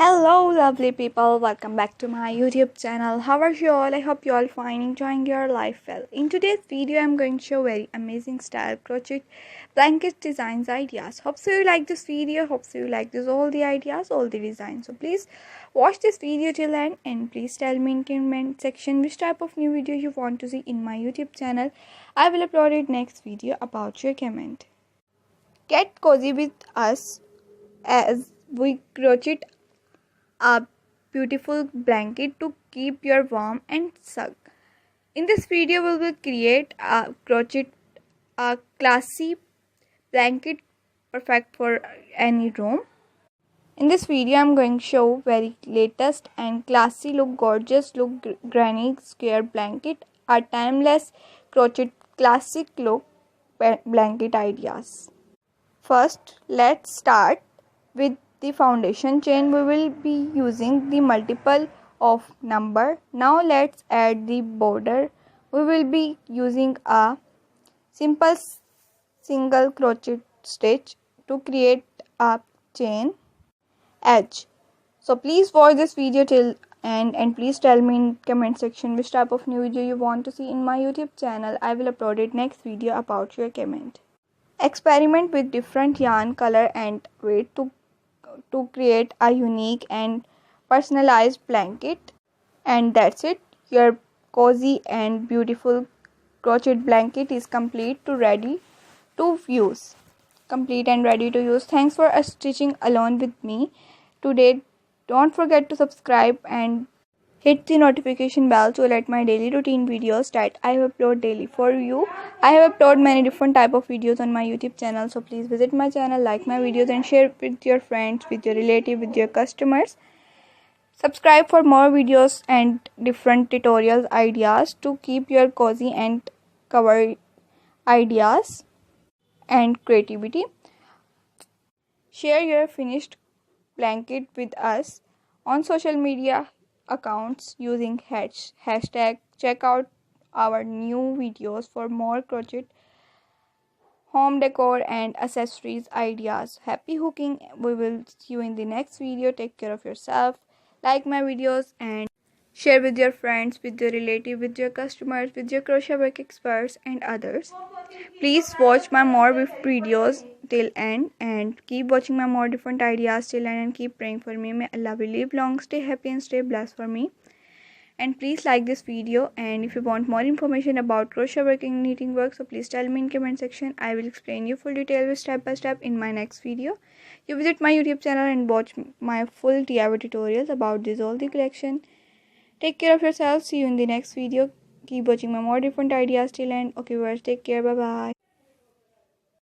Hello lovely people, welcome back to my YouTube channel. How are you all? I hope you all fine, enjoying your life well. In today's video I'm going to show very amazing style crochet blanket designs ideas. Hope so you like this video, hope so you like all the ideas, all the designs. So please watch this video till end and please tell me in comment section which type of new video you want to see in my YouTube channel. I will upload it next video about your comment. Get cozy with us as we crochet a beautiful blanket to keep you warm and snug. In this video we will create a classy blanket perfect for any room. In this video I'm going to show very latest and classy look, gorgeous look granny square blanket, a timeless crochet classic look blanket ideas. First let's start with the foundation chain. We will be using the multiple of number. Now let's add the border. We will be using a simple single crochet stitch to create a chain edge. So please watch this video till end and please tell me in comment section which type of new video you want to see in my YouTube channel. I will upload it next video about your comment. Experiment with different yarn color and weight to create a unique and personalized blanket. And that's it, your cozy and beautiful crochet blanket is complete and ready to use. Thanks for stitching along with me today. Don't forget to subscribe and hit the notification bell to let my daily routine videos that I upload daily for you. I have uploaded many different type of videos on my YouTube channel, so please visit my channel, like my videos and share with your friends, with your relatives, with your customers. Subscribe for more videos and different tutorials ideas to keep your cozy and cover ideas and creativity. Share your finished blanket with us on social media accounts using hashtag. Check out our new videos for more crochet, home decor and accessories ideas. Happy hooking. We will see you in the next video. Take care of yourself, like my videos and share with your friends, with your relatives, with your customers, with your crochet work experts and others. Please watch my more videos till end and keep watching my more different ideas till end and keep praying for me. May Allah will live long, stay happy and stay blessed for me. And please like this video, and if you want more information about crochet working and knitting work, so please tell me in comment section. I will explain you full detail step by step in my next video. You visit my YouTube channel and watch my full DIY tutorials about this all the collection. Take care of yourself. See you in the next video. Keep watching my more different ideas till end. Okay viewers, take care. Bye bye.